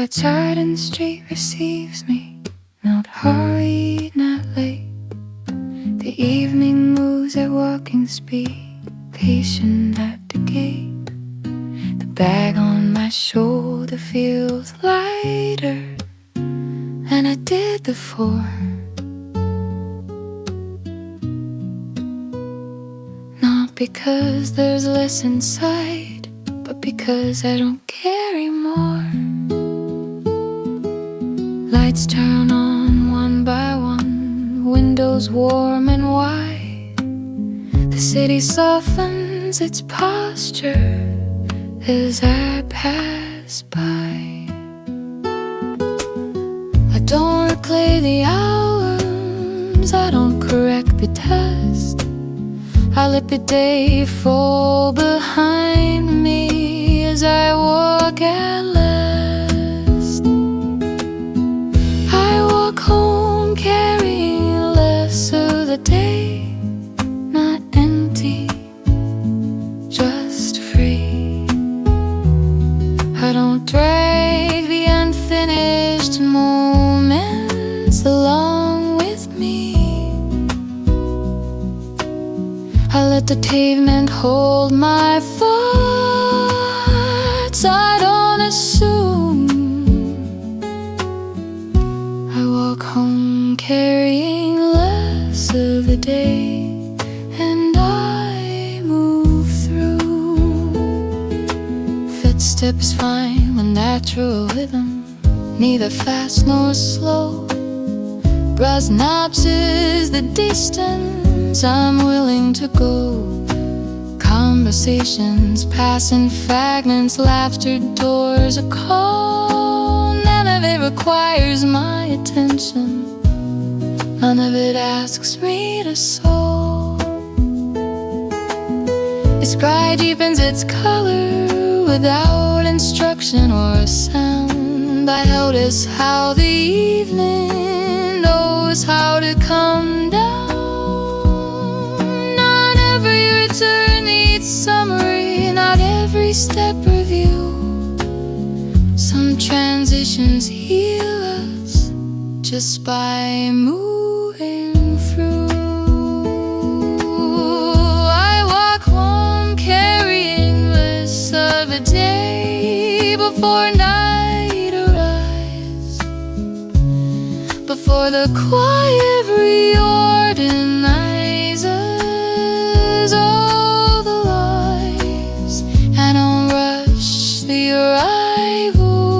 A charting street receives me, not hurried, not late. The evening moves at walking speed, patient at the gate. The bag on my shoulder feels lighter than it did before. Not because there's less inside, but because I don't carry more. Lights turn on one by one, windows warm and wide. The city softens its posture as I pass by. I don't reclay the hours, I don't correct the test. I let the day fall behind me as I walk at last. I walk home carrying less of the day, not empty, just free. I don't drag the unfinished moments along with me. I let the pavement hold my thoughts. I don't assume. I walk home carrying less of the day, and I move through. Footsteps find the natural rhythm, neither fast nor slow. Brass notches the distance I'm willing to go. Conversations pass in fragments, laughter doors a call. None of it requires my attention, none of it asks me to solve. The sky deepens its color without instruction or a sound. I notice how the evening knows how to come down. Not every return needs summary, not every step review. Some transitions heal us just by moving through. I walk home carrying less of a day before night arrives, before the quiet reorganizes all the lies. I don't rush the arrival,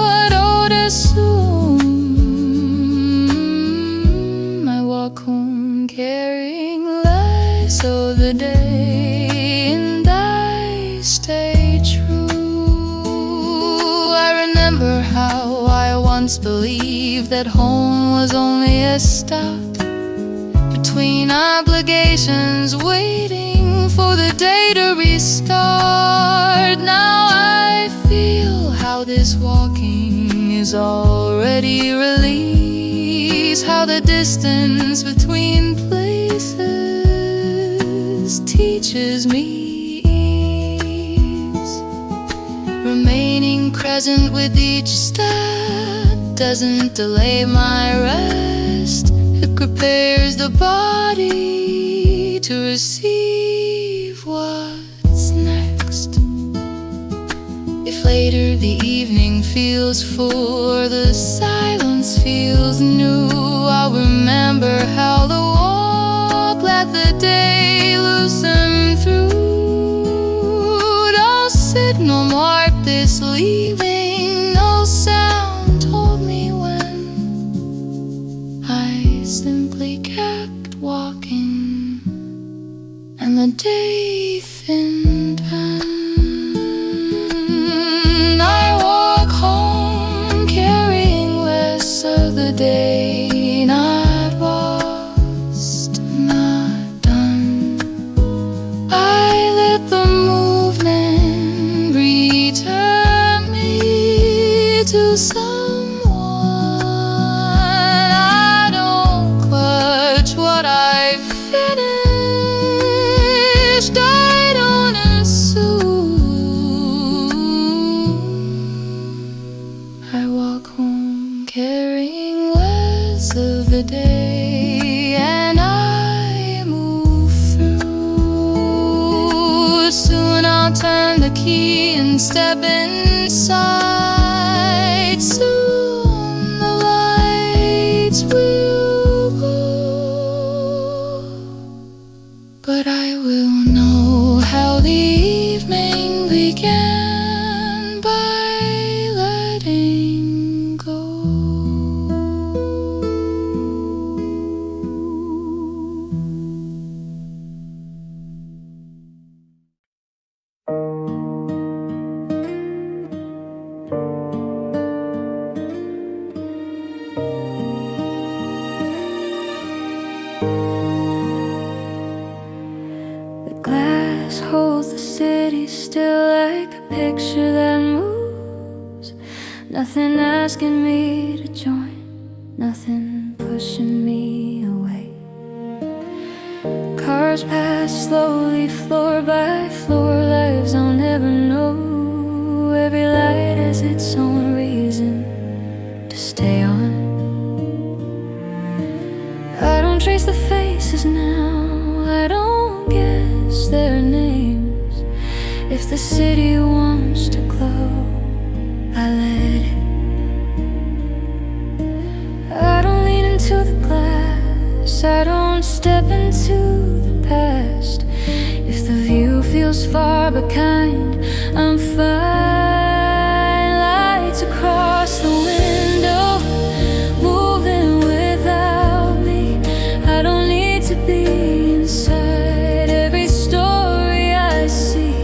I don't assume. I walk home carrying less of the day, and I stay true. I remember how I once believed that home was only a stop between obligations, waiting for the day to restart. Now I feel how this walking is already release, how the distance between places teaches me ease. Remaining present with each step doesn't delay my rest. It prepares the body to receive what's next. If later the evening feels full or the silence feels new, I'll remember how the walk let the day loosen through. No signal marked this leaving, no sound told me when. I simply kept walking, and the day thinned and I walk home carrying less of the day, not lost, not done. I let the movement return me to someone. I don't clutch what I've finished, I don't assume. I walk home carrying less of the day, and I move through. Soon I'll turn the key and step inside. Soon the lights will go, but I will know how the evening began by letting go. The glass holds the city still like a picture that moves. Nothing asking me to join, nothing pushing me away. Cars pass slowly, floor by floor, lives I'll never know. Every light has its own reason to stay on. I don't trace the faces now, I don't guess their names. If the city wants to glow, I let it. I don't lean into the glass, I don't step into the past. If the view feels far but kind, I'm fine. Lights across the window, moving without me. I don't need to be inside every story I see.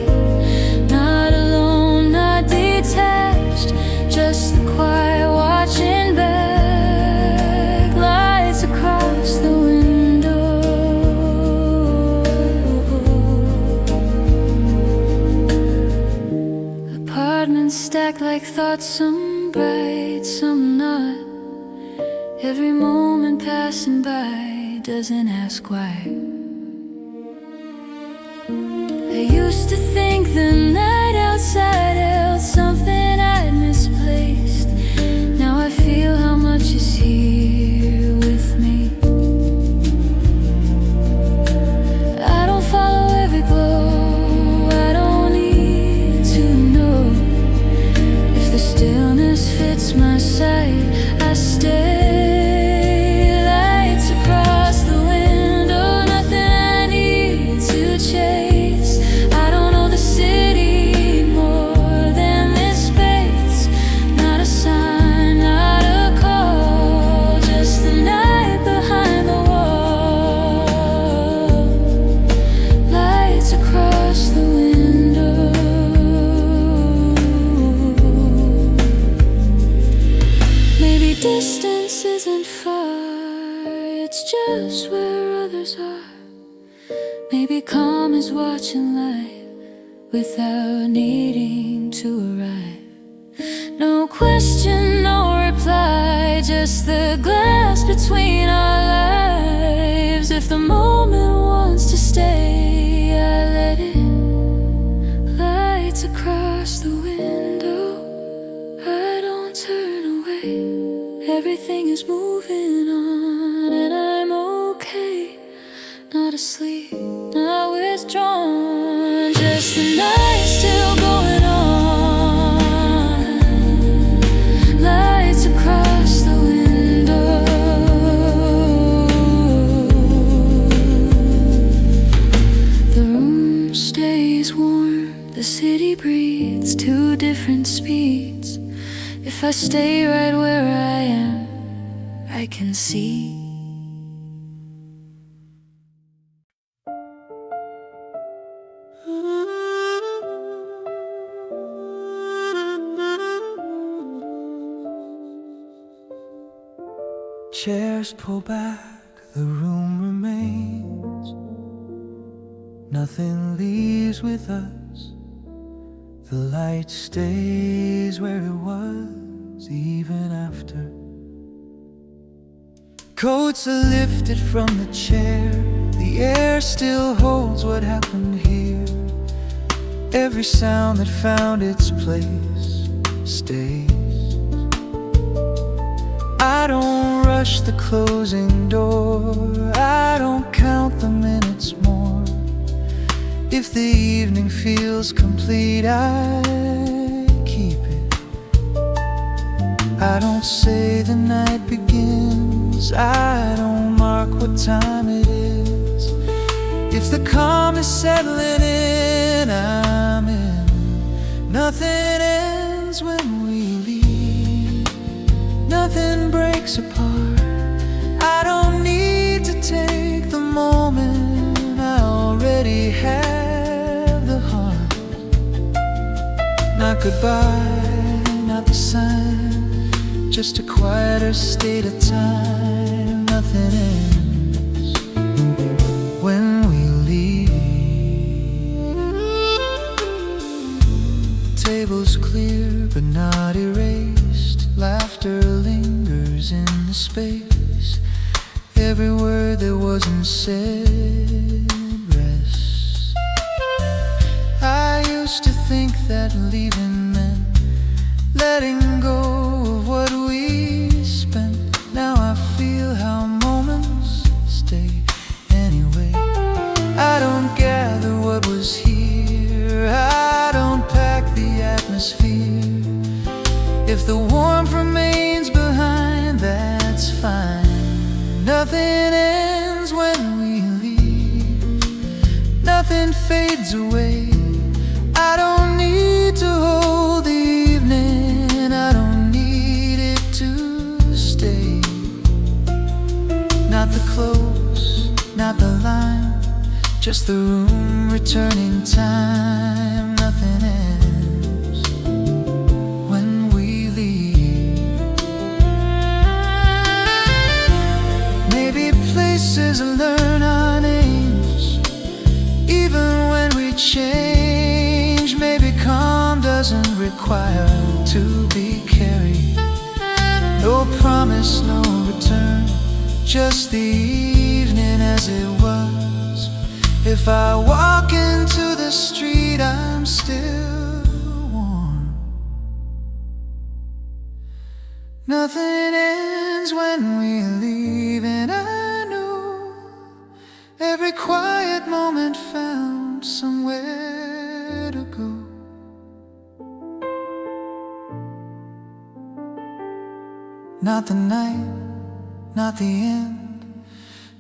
Not alone, not detached, just the quiet watching back. Lights across the window. Apartments stacked like thoughts, some bright, some not. Every moment passing by doesn't ask why. I used to think the night outside held something I'd misplaced. Now I feel how much is here with me. I don't follow every glow, I don't need to know. If the stillness fits my sight, I stay. Lights across the window, nothing I need to chase. I don't know the city more than this space. Not a sign, not a call, just the night behind the wall. Lights across the window. Maybe distance isn't far, it's just where others are. Maybe calm is watching life without needing to arrive. No question, no reply, just the glass between our lives. If the moment wants to stay, I let it. Lights across the window, I don't turn away. Everything is moving on, and I'm okay. Not asleep, not withdrawn, just the night still going on. Lights across the window. The room stays warm, the city breathes two different speeds. If I stay right where I am, I can see. Chairs pull back, the room remains. Nothing leaves with us. The light stays where it was, even after. Coats are lifted from the chair. The air still holds what happened here. Every sound that found its place stays. rush the closing door. I don't count the minutes more. If the evening feels complete, I keep it. I don't say the night begins, I don't mark what time it is. If the calm is settling in, I'm in. Nothing ends when we leave, nothing breaks apart. I don't need to take the moment, I already have the heart. Not goodbye, not the sign, just a quieter state of time. Nothing ends when we leave. Tables clear but not erased. Laughter lingers in the space. Every word that wasn't said rests. I used to think that leaving meant letting go of what we spent. Now I feel how moments stay anyway. I don't gather what was here, I don't pack the atmosphere. If the warmth remains behind, that's fine. Nothing ends when we leave, nothing fades away. I don't need to hold the evening, I don't need it to stay. Not the close, not the line, just the room returning time. Nothing ends when we leave. Maybe places learn our names, even when we change. Maybe calm doesn't require to be carried. No promise, no return, just the evening as it was. If I walk into the street, I'm still warm. Nothing ends when we leave, and I knew every quiet moment found somewhere to go. Not the night, not the end,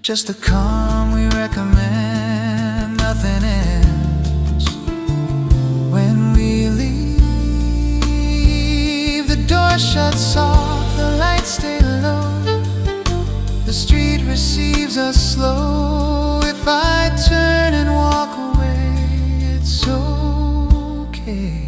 just the calm we recommend. Nothing ends when we leave. The door shuts soft, the lights stay low, the street receives us slow. If I turn and walk away, it's okay.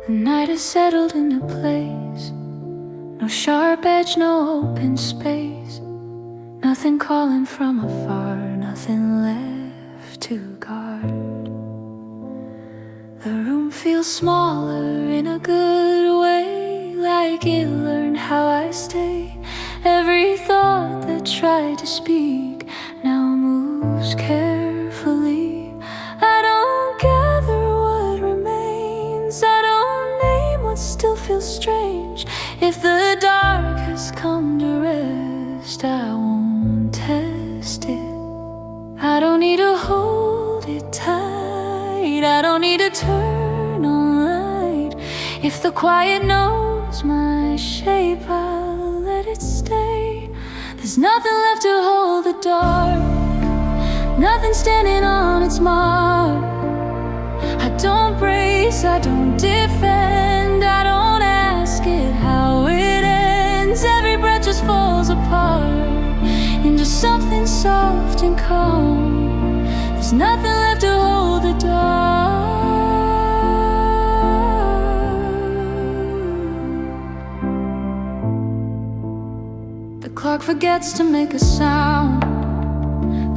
The night is settled into place, no sharp edge, no open space, nothing calling from afar, nothing left to guard. The room feels smaller in a good way, like it learned how I stay. Every thought that tried to speak now moves carefully. I don't gather what remains, I don't name what still feels strange. If the dark has come to rest, I won't test it. need to hold it tight. I don't need to turn on light. If the quiet knows my shape, I'll let it stay. There's nothing left to hold the dark, nothing standing on its mark. I don't brace, I don't defend, I don't ask it how it ends. Every breath just falls apart into something soft and calm. There's nothing left to hold the dark. The clock forgets to make a sound.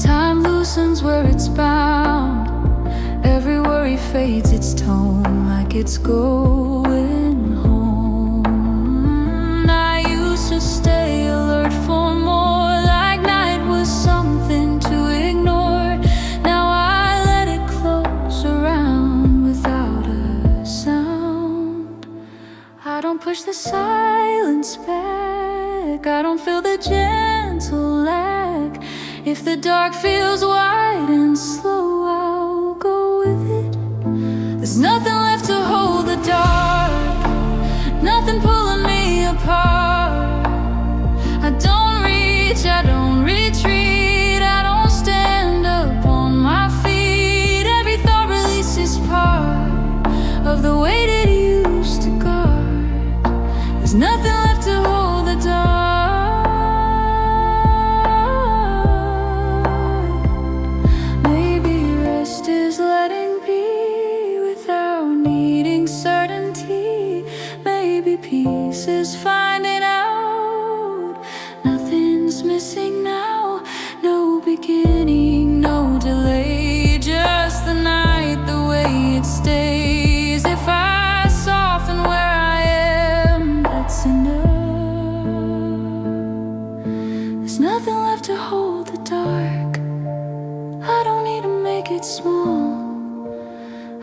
Time loosens where it's bound. Every worry fades its tone like it's going home. I used to stay alert for more, like night was something to ignore. Now I let it close around without a sound. I don't push the silence back, I don't feel the gentle lag. If the dark feels wide and slow, I'll go with it. There's nothing left to hold the dark, nothing pulling me apart. I don't reach, I don't retreat, I don't stand up on my feet. Every thought releases part of the weight it used to guard. There's nothing left to hold the dark. Peace is finding out nothing's missing now. No beginning, no delay, just the night the way it stays. If I soften where I am, that's enough. There's nothing left to hold the dark, I don't need to make it small.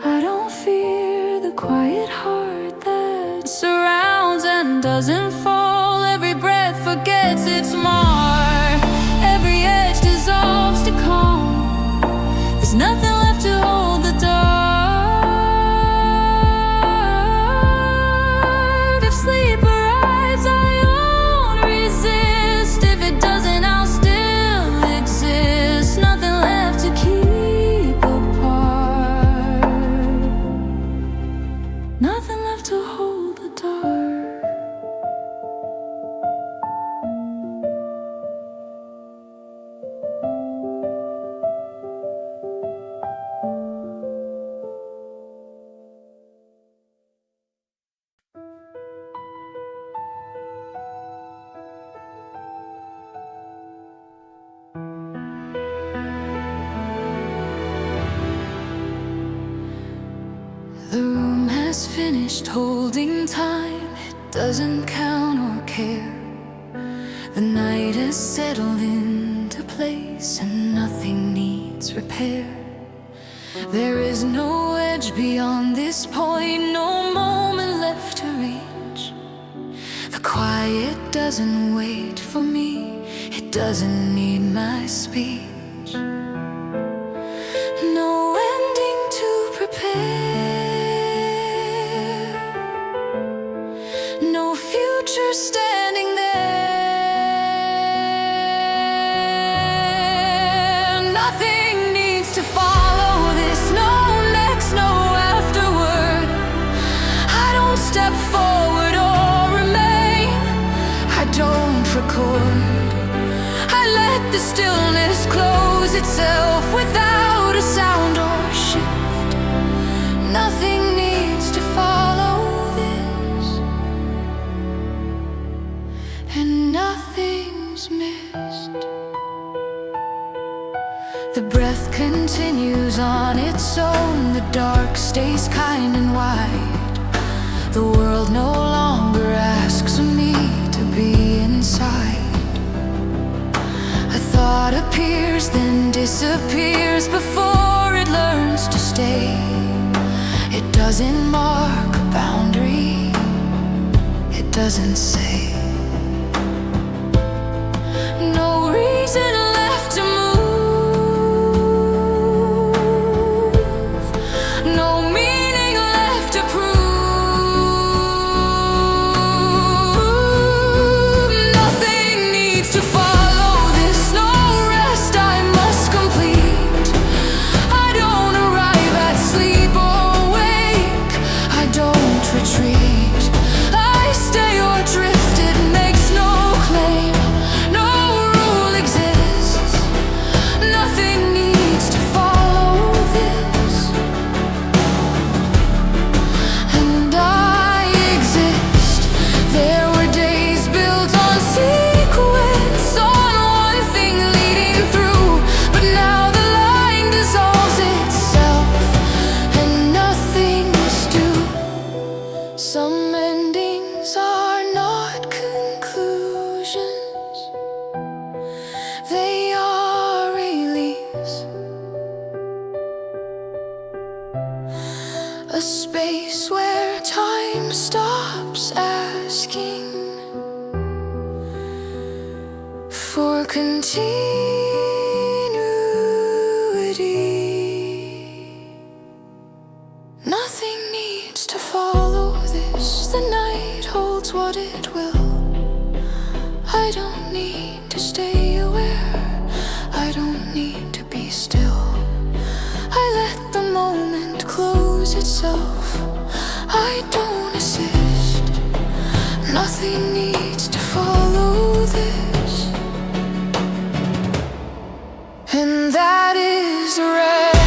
I don't fear the quiet heart that surrounds and doesn't fall. Every breath forgets its mark, every edge dissolves to calm. There's nothing left to hold the dark. If sleep arrives, I won't resist. If it doesn't, I'll still exist. Nothing left to keep apart, nothing left to hold the dark. The room has finished holding time, it doesn't count or care. The night has settled into place and nothing needs repair. There is no edge beyond this point, no moment left to reach. The quiet doesn't wait for me, it doesn't need my speech. No ending to prepare, no future standing there. Nothing needs to follow this, no next, no afterward. I don't step forward or remain, I don't record. I let the stillness close itself without a sound or shift. Nothing needs to follow this, and nothing's missed. The breath continues on its own, the dark stays kind and wide. The world no longer asks me to be inside. A thought appears, then disappears before it learns to stay. It doesn't mark a boundary, it doesn't say. No reason left to move, continuity. Nothing needs to follow this. The night holds what it will. I don't need to stay aware. I don't need to be still. I let the moment close itself. I don't assist. Nothing needs to follow this. And that is rest.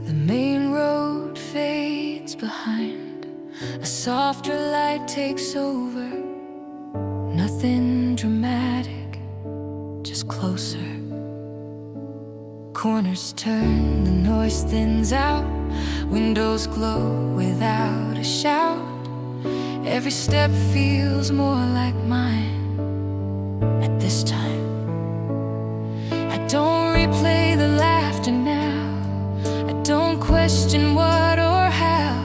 The main road fades behind. A softer light takes over. Nothing dramatic, just closer. Corners turn, the noise thins out. Windows glow without a shout. Every step feels more like mine at this time. I don't replay the laughter now. I don't question what or how.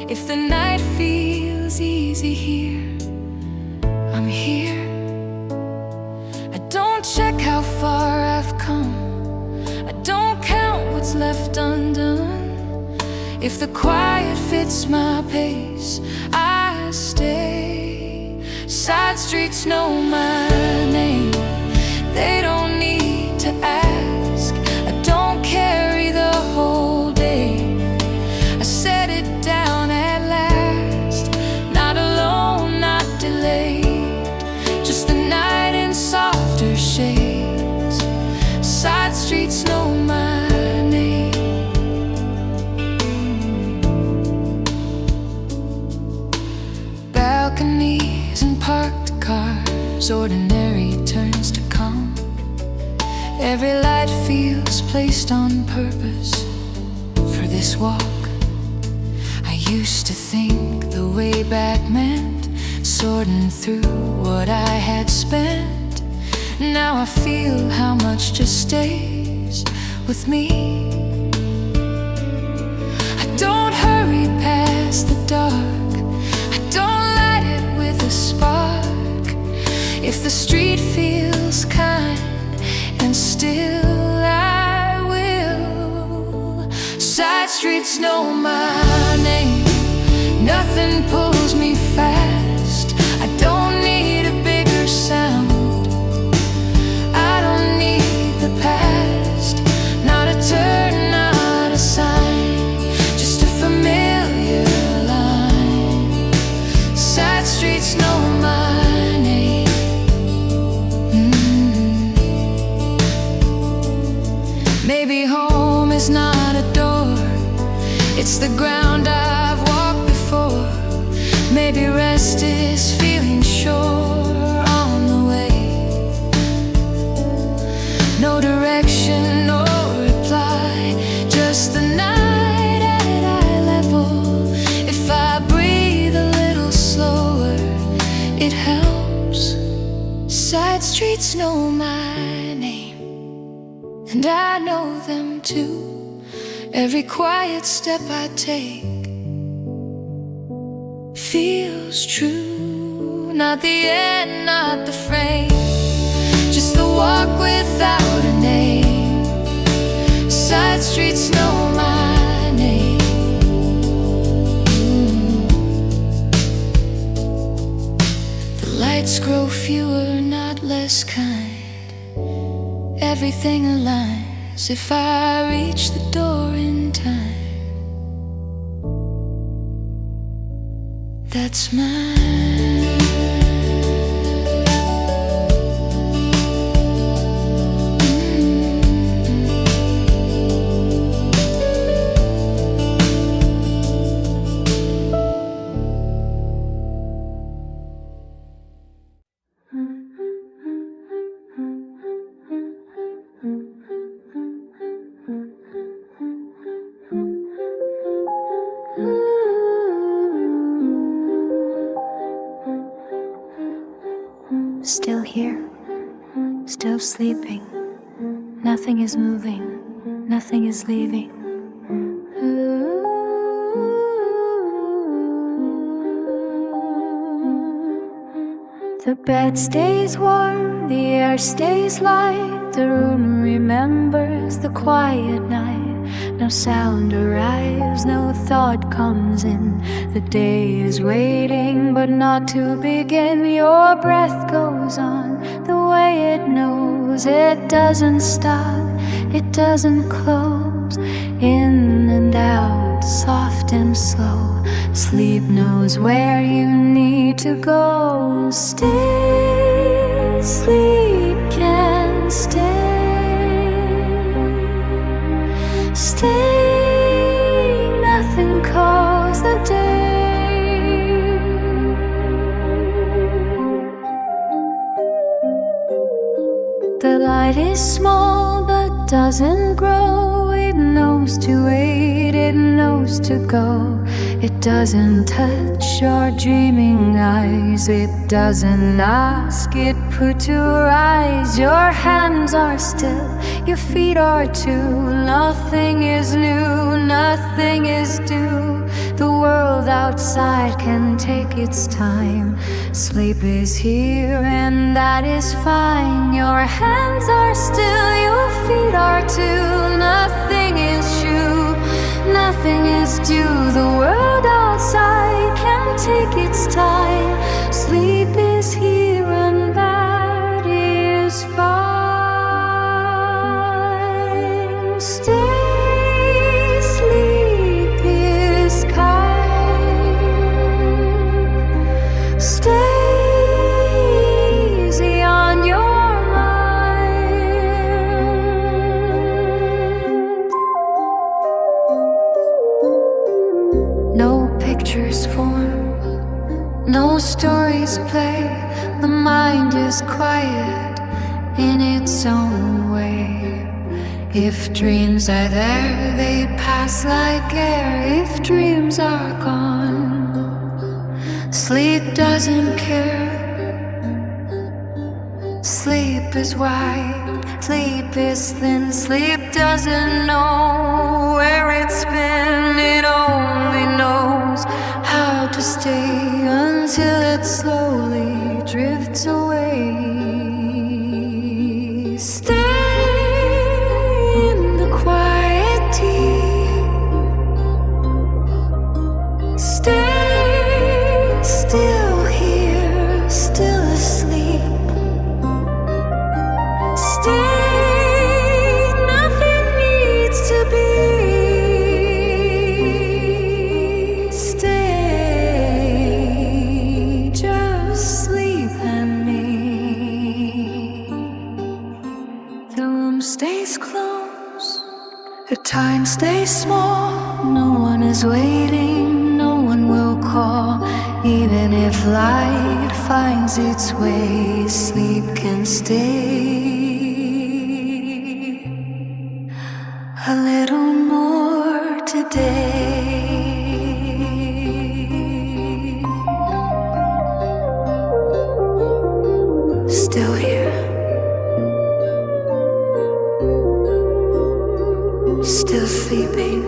If the night feels easy here, I'm here. I don't check how far I've come. I don't count what's left undone. If the quiet fits my pace, I stay. Side streets know my name. They don't need to ask. I don't carry the whole day. I set it down at last. Not alone, not delayed. Just the night in softer shades. Side streets know my name. Balconies and parked cars, ordinary turns to calm. Every light feels placed on purpose for this walk. I used to think the way back meant sorting through what I had spent. Now I feel how much just stays with me. I don't hurry past the dark. I don't light it with a spark. If the street feels kind and still, I will. Side streets know my name. Nothing pulls me fast. I don't need a bigger sound. I don't need the past. Not a turn, not a sign. Just a familiar line. Side streets know my name. Maybe home is not a door. It's the ground I've walked before. Maybe rest is feeling sure on the way. No direction, no reply. Just the night at eye level. If I breathe a little slower, it helps. Side streets know my name, and I know them too. Every quiet step I take feels true. Not the end, not the frame. Just the walk without a name. Side streets know my name. The lights grow fewer, not less kind. Everything aligns if I reach the door in time. That's mine. still here, still sleeping. Nothing is moving, nothing is leaving. The bed stays warm, the air stays light. The room remembers the quiet night. No sound arrives, no thought comes in. The day is waiting, but not to begin. Your breath goes on the way it knows. It doesn't stop, it doesn't close. In and out, soft and slow. Sleep knows where you need to go. Stay, sleep can stay. Stay, nothing calls the day. The light is small but doesn't grow. It knows to wait, it knows to go. It doesn't touch your dreaming eyes. It doesn't ask it put to rise. Your hands are still, your feet are too. Nothing is new, nothing is due. The world outside can take its time. Sleep is here and that is fine. Your hands are still, your feet are too. Nothing is true, nothing is due. The world outside can take its time. Sleep is here and that is fine. Stay, sleep is kind. Stay easy on your mind. No pictures form, no stories play. The mind is quiet in its own way. If dreams are there, they pass like air. If dreams are gone, sleep doesn't care. Sleep is wide, sleep is thin. Sleep doesn't know where it's been. It only knows how to stay until it slowly drifts away. Stay in the quiet deep. Stay still here, still asleep. Stay, nothing needs to be. Stay, just sleep and me. The room stays closed, the time stays small. No one is waiting, no one will call. Even if light finds its way, sleep can stay. A little more today. Still here, still sleeping.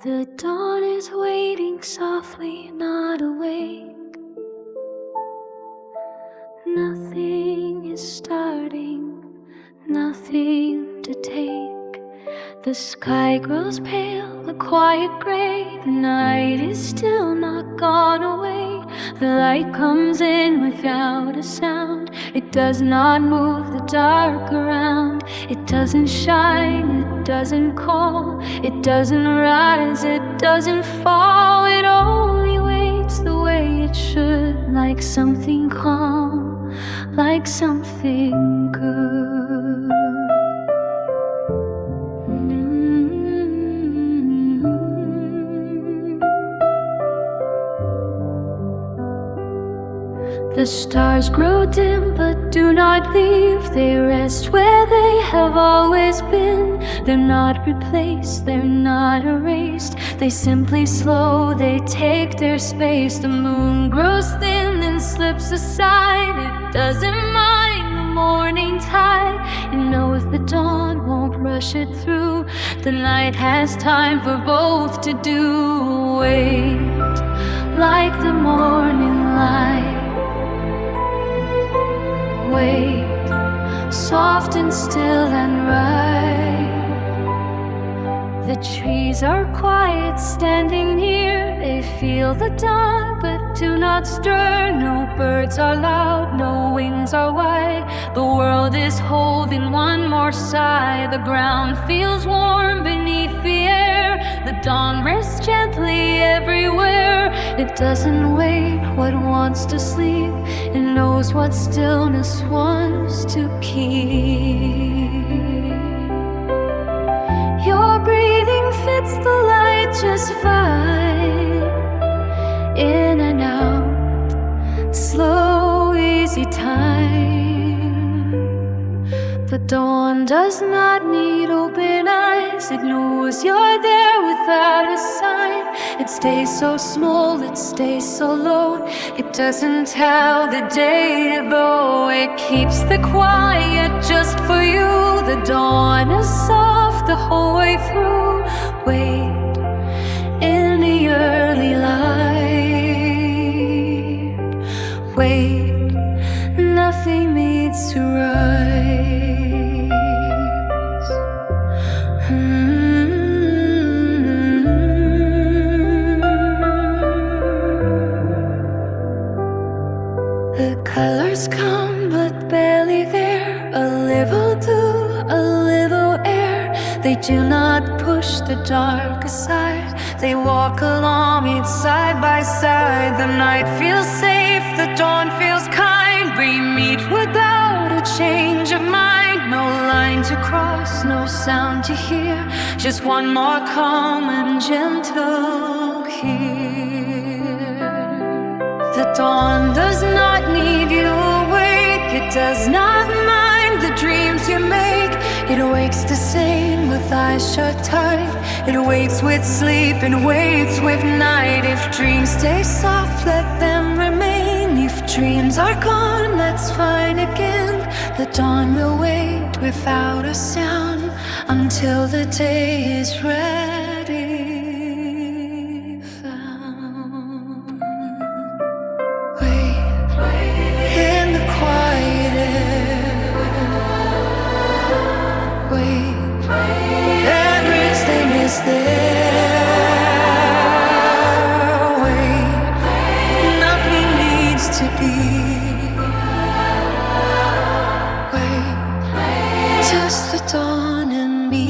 The dawn is waiting softly, not awake. Nothing is starting, nothing to take. The sky grows pale, the quiet gray. The night is still not gone away. The light comes in without a sound. It does not move the dark around. It doesn't shine, it doesn't call. It doesn't rise, it doesn't fall. It only waits the way it should, like something calm, like something good. The stars grow dim but do not leave. They rest where they have always been. They're not replaced, they're not erased. They simply slow, they take their space. The moon grows thin and slips aside. It doesn't mind the morning tide. It knows the dawn won't rush it through. The night has time for both to do. Wait, like the morning light. Wait, soft and still and right. The trees are quiet, standing near. They feel the dawn, but do not stir. No birds are loud, no wings are wide. The world is holding one more sigh. The ground feels warm beneath the air. The dawn rests gently everywhere. It doesn't wait what wants to sleep. It knows what stillness wants to keep. Your breathing fits the light just fine. In and out, slow, easy time. The dawn does not need open eyes. It knows you're there without a sign. It stays so small, it stays so low. It doesn't tell the day to go. It keeps the quiet just for you. The dawn is soft the whole way through. Wait, in the early light. Wait, nothing needs to rise. The colors come but barely there. A little dew, a little air. They do not push the dark aside. They walk along it side by side. The night feels safe, the dawn feels kind. We meet without a change of mind. No line to cross, no sound to hear. Just one more calm and gentle here. The dawn does not need you awake. It does not mind the dreams you make. It wakes the same with eyes shut tight. It waits with sleep and waits with night. If dreams stay soft, let them remain. If dreams are gone, that's fine again. The dawn will wait without a sound until the day is ready found. Wait, in the quiet air. Wait, everything is there. Wait, nothing needs to be. Wait, just the dawn and me.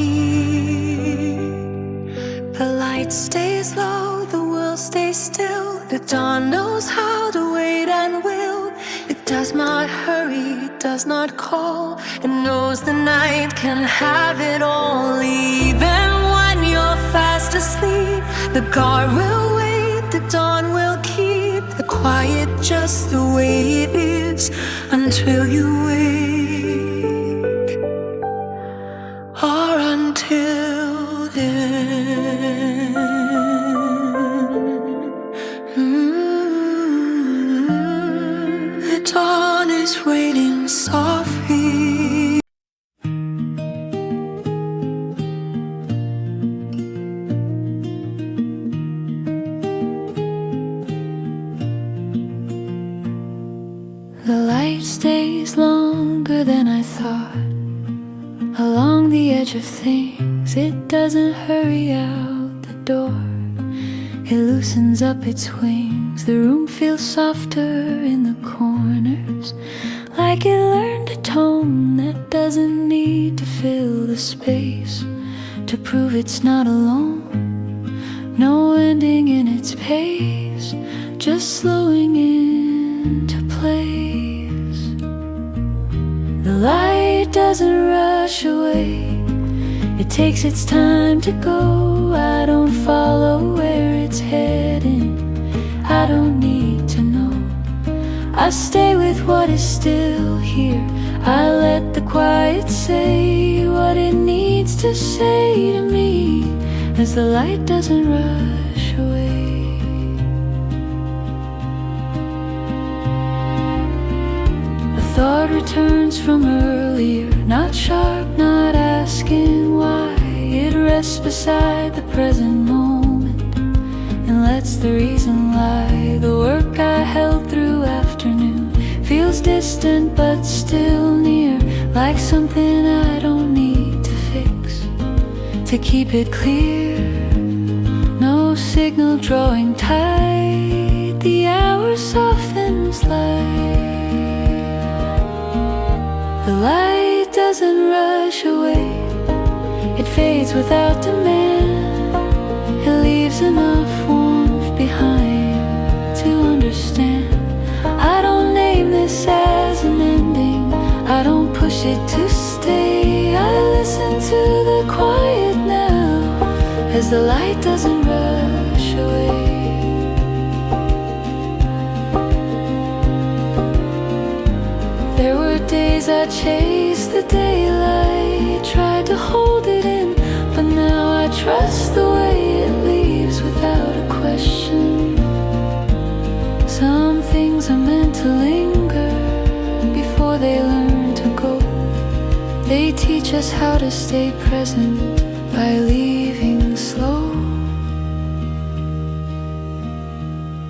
The light stays low, the world stays still. The dawn knows how to wait and will. It does not hurry, it does not call. It knows the night can have it all. Even when you're fast asleep, the guard will wait, the dawn will keep the quiet just the way it is until you wake, or until then. The dawn is waiting softly. The light stays longer than I thought. Along the edge of things, it doesn't hurry out the door. It loosens up its wings. The room feels softer in the corners, like it learned a tone that doesn't need to fill the space to prove it's not alone. No ending in its pace, just slowing into place. light doesn't rush away. It takes its time to go. I don't follow where it's heading. I don't need to know. I stay with what is still here. I let the quiet say what it needs to say to me, as the light doesn't rush away. A thought returns from earlier, not sharp, not asking why. It rests beside the present moment and lets the reason lie. The work I held through afternoon feels distant but still near, like something I don't need to fix to keep it clear. No signal drawing tight, the hour softens light. The light doesn't rush away, it fades without demand. It leaves enough warmth behind to understand. I don't name this as an ending, I don't push it to stay. I listen to the quiet now, as the light doesn't rush away. There were days I chased the daylight, tried to hold it in, but now I trust the way it leaves without a question. Some things are meant to linger before they learn to go. They teach us how to stay present by leaving slow.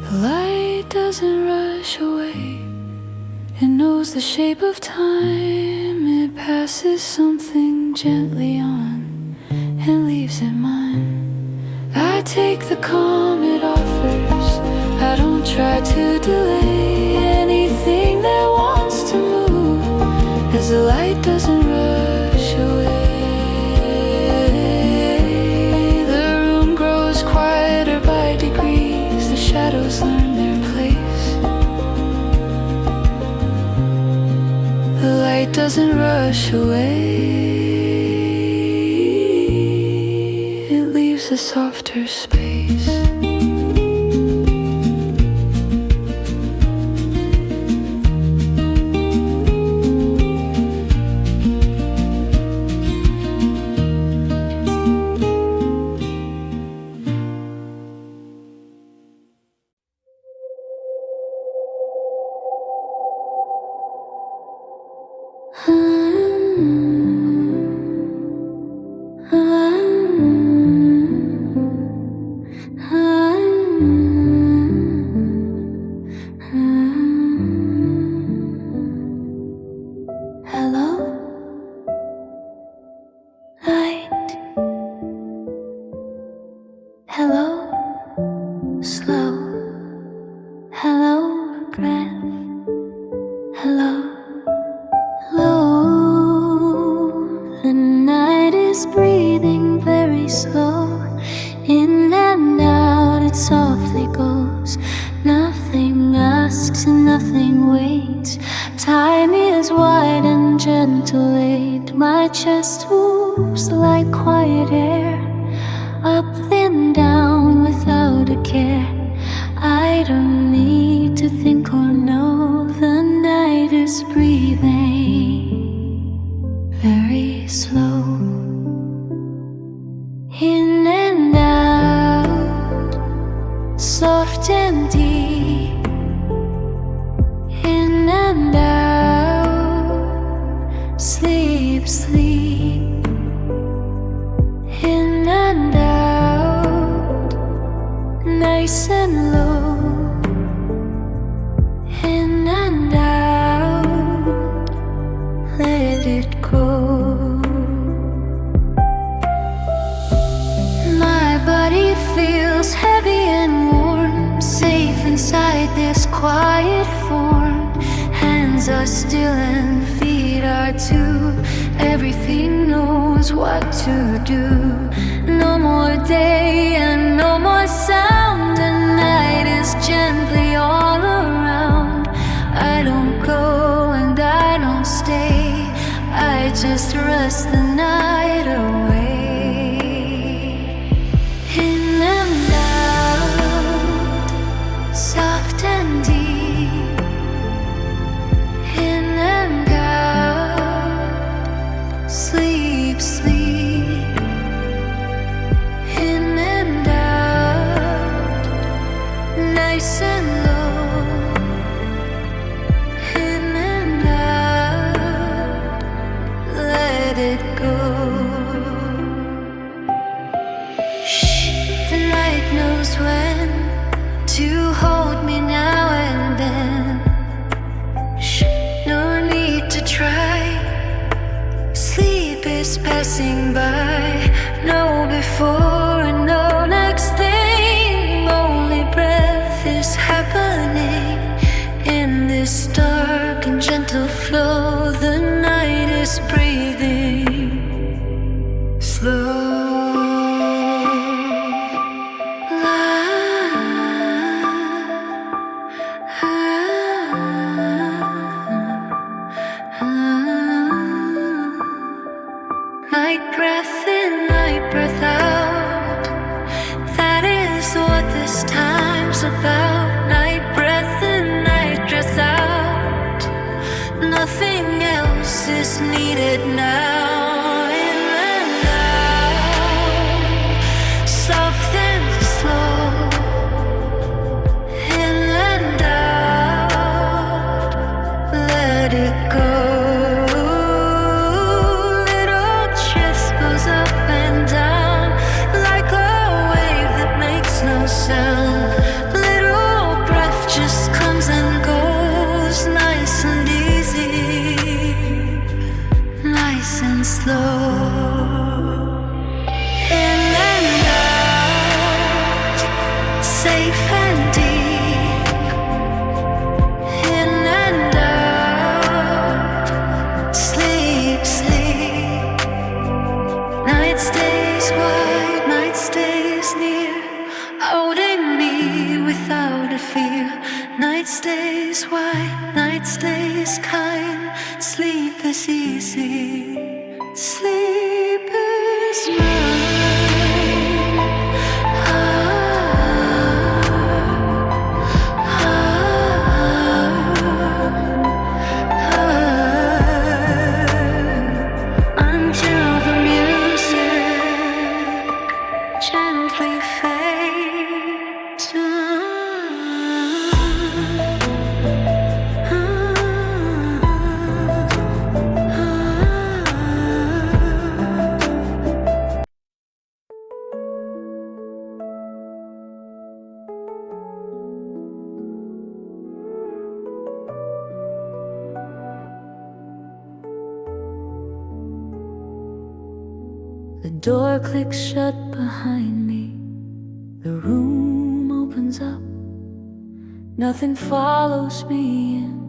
The light doesn't rush away, it knows the shape of time. It passes something gently on and leaves it mine. I take the calm it offers, I don't try to delay anything that wants to move, as the light doesn't rush away. The room grows quieter by degrees, the shadows learn their place. The light doesn't rush away, it leaves a softer space. Hello, light. Hello, slow. Hello, breath. Hello, hello. The night is breathing very slow. In and out it softly goes. Nothing asks and nothing waits. Time is wide and gentle aid. My chest moves like quiet air, up and down without a care. I don't need to think or know. The night is breathing very slow. In and out, soft and deep. In and out, sleep, sleep. In and out, nice and low. In and out, let it go. My body feels heavy and warm, safe inside this quiet form. Hands are still and feet are too. Everything knows what to do. No more day and no more sound. The night is gently all around. I don't go and I don't stay. just rest the night away. In and out, soft and deep. In and out, sleep, sleep. In and out, nice and low. In and out, let it go. Shh, the night knows when to hold me now and then. Shh, no need to try. Sleep is passing by. No before and no next thing. Only breath is happening in this dark and gentle flow. The night is breathing slow. Night breath in, night breath out. That is what this time's about. Night breath in, night breath out. Nothing else is needed now. In and out, soft and slow. In and out, let it go. Sound. Little breath just comes and goes, nice and easy, nice and slow. In and out, safe and deep. In and out, sleep, sleep. Night stays wide, night stays near, holding me without a fear. Night stays wide, night stays kind. Sleep is easy, sleep is mine. Until the music gently fades. The door clicks shut behind me. The room opens up. Nothing follows me in.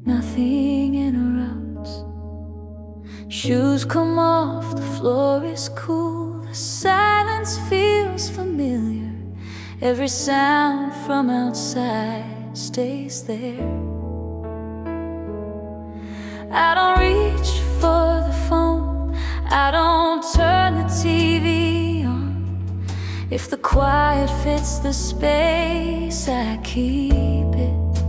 Nothing interrupts. Shoes come off, the floor is cool. The silence feels familiar. Every sound from outside stays there. I don't reach for the phone. I don't turn the TV on. If the quiet fits the space, I keep it.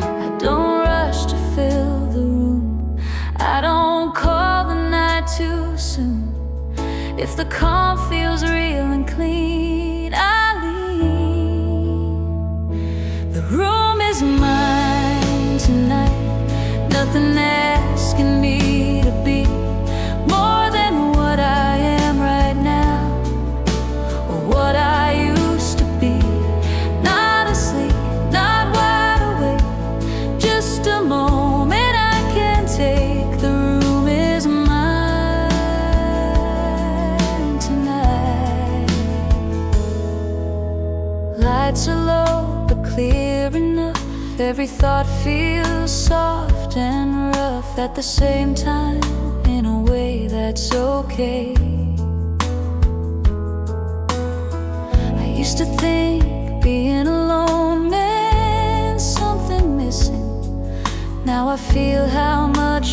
I don't rush to fill the room. I don't call the night too soon. If the calm feels real and clean, I leave. The room is mine tonight. Nothing asking me to be more than what I am right now, or what I used to be. Not asleep, not wide awake, just a moment I can take. The room is mine tonight. Lights are low but clear enough. Every thought feels soft and rough at the same time, in a way that's okay. I used to think being alone meant something missing. Now I feel how much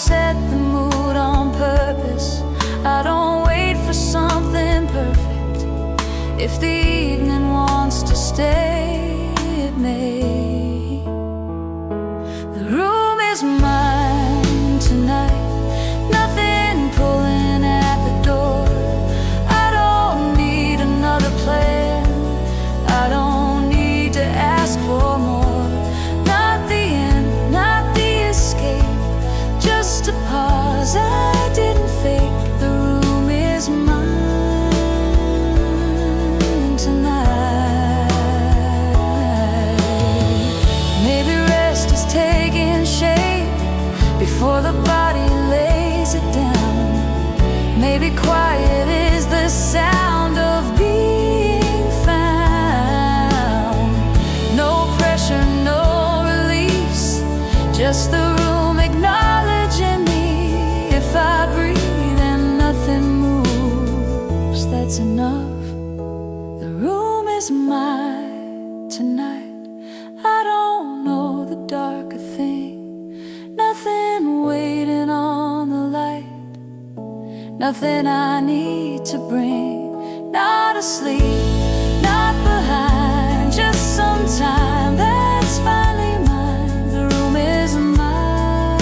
set the mood on purpose. I don't wait for something perfect. If the evening wants to stay, it may. The room is mine tonight. Nothing pulling at the door. I don't need another plan. I don't need to ask for more. Not the end, not the escape, just a pause I didn't fake. The room is mine tonight. Maybe rest is taking shape before the body lays it down. Maybe quiet is the sound of being found. No pressure, no release, just the room acknowledging me. If I breathe and nothing moves, that's enough. The room is mine tonight. I don't know the darker thing. Nothing waiting on the light. Nothing I need to bring. Not asleep, not behind, just some time that's finally mine. The room is mine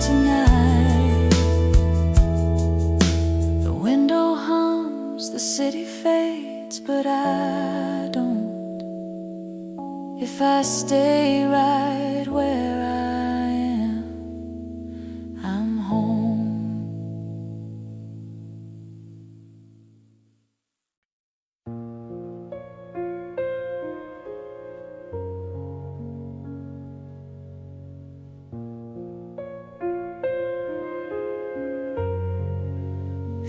tonight. The window hums, the city fades, but I don't. If I stay right where I am, I'm home.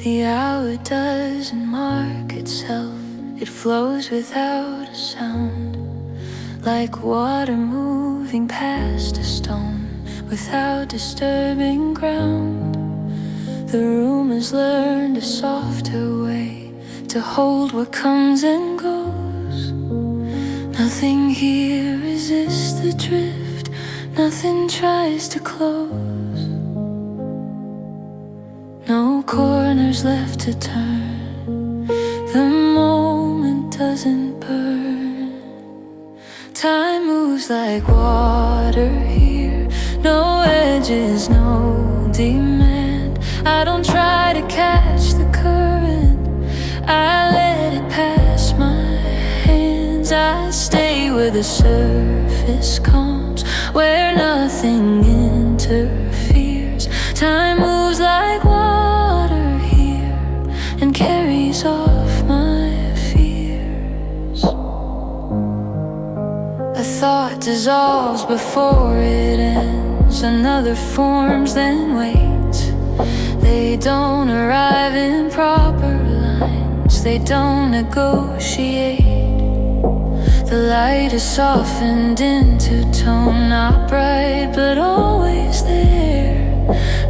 The hour doesn't mark itself. It flows without a sound, like water moving past a stone without disturbing ground. The room has learned a softer way to hold what comes and goes. Nothing here resists the drift. Nothing tries to close. No corners left to turn. The moment doesn't burn. Time moves like water here. No edges, no demand. I don't try to catch the current. I let it pass my hands. I stay where the surface calms, where nothing interferes. Time moves like water here and carries off my fears. A thought dissolves before it ends. Another forms, then waits. They don't arrive in proper lines. They don't negotiate. The light is softened into tone, not bright but always there.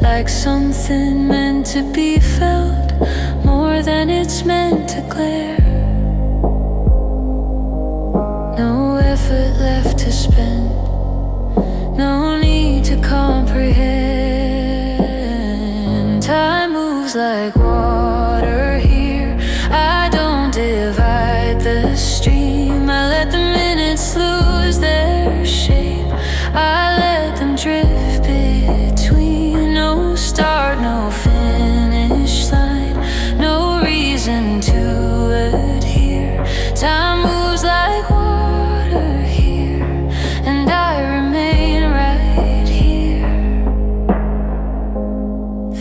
Like something meant to be felt more than it's meant to glare. No effort left to spend. No need to comprehend. Time moves like water here. I don't divide the stream. I let the minutes lose their shape. I let them drift between. No start, no finish line. No reason to adhere. Time moves like water here, and I remain right here.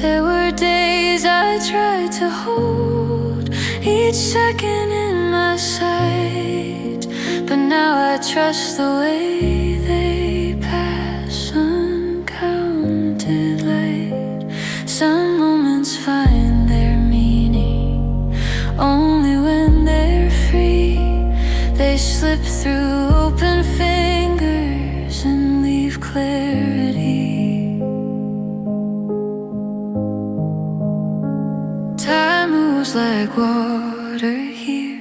There were days I tried to hold each second in my sight, but now I trust the way they pass, uncounted light. Some moments find their meaning only when they're free. They slip through open fingers and leave clarity. Time moves like water here.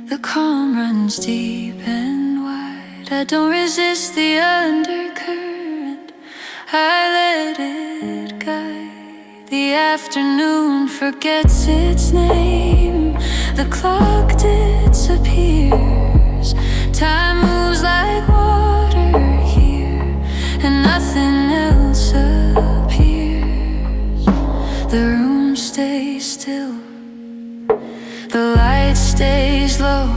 The calm runs deep and wide. I don't resist the undercurrent. I let it guide. The afternoon forgets its name. The clock disappears. Time moves like water here, and nothing else appears. The room stays still, the light stays low.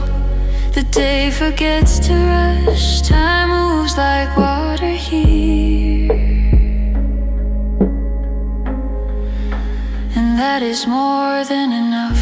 The day forgets to rush. Time moves like water here, and that is more than enough.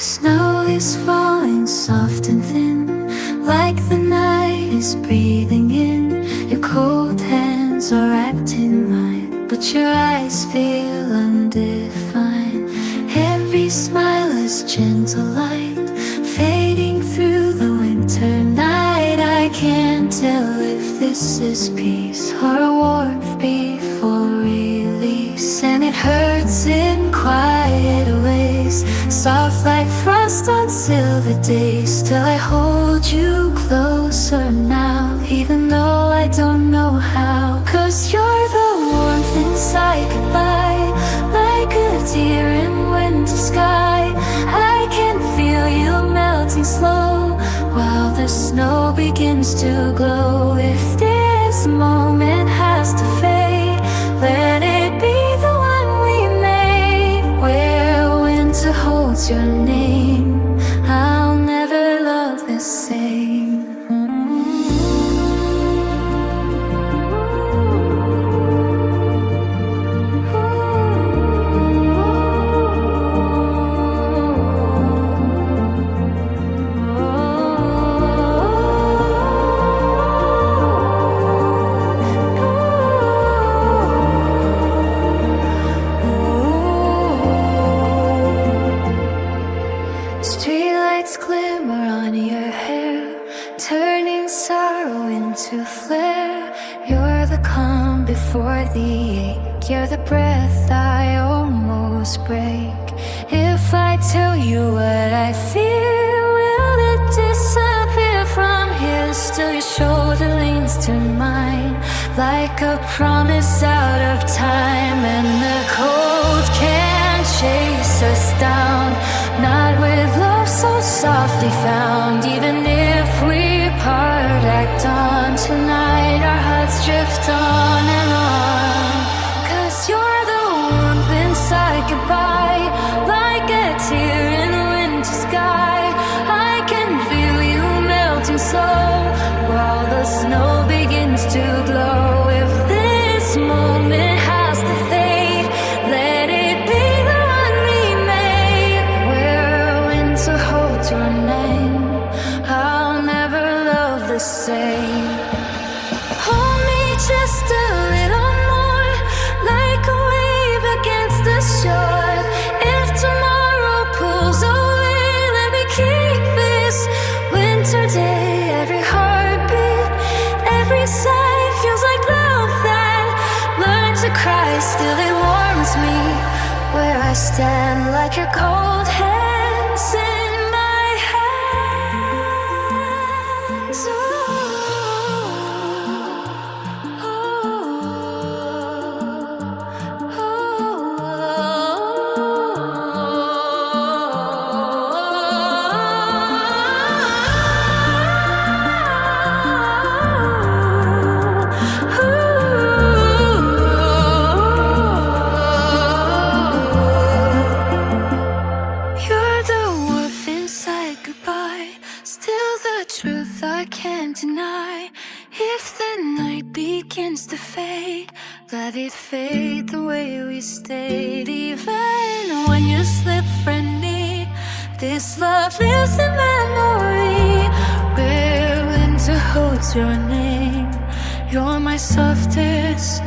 Snow is falling soft and thin, like the night is breathing in. Your cold hands are wrapped in mine, but your eyes feel undefined. Every smile is gentle light, fading through the winter night. I can't tell if this is peace or a warmth before release, and it hurts in quiet ways, soft like frost on silver days. Still I hold you closer now, even though I don't know how. 'Cause you're the warmth inside goodbye, like a tear in winter sky. I can feel you melting slow, while the snow begins to glow. If this moment has to fade, let it be the one we made, where winter holds your name. I'll never love the same. Streetlights glimmer on your hair, turning sorrow into flare. You're the calm before the ache, you're the breath I almost break. If I tell you what I feel, will it disappear from here? Still your shoulder leans to mine, like a promise out of time. And the cold can't chase us down, not with love so softly found. Even if we part, act on tonight, our hearts drift on and on. 'Cause you're the warmth inside goodbye, like a tear in the winter sky. I can feel you melting slow, while the snow begins to glow. If this moment has to fade, let it be the one we made, where winter holds your name. I'll never love the same. Hold me just a little more, like a wave against the shore. If tomorrow pulls away, let me keep this winter day. Every heartbeat, every sigh feels like love that learned to cry. Still it warms me where I stand, like your cold hands in my hands. You're the warmth inside goodbye, still the truth I can't deny. If the night begins to fade, let it fade the way we stayed. Even when you slip friendly, this love lives in memory, where winter holds your name. You're my softest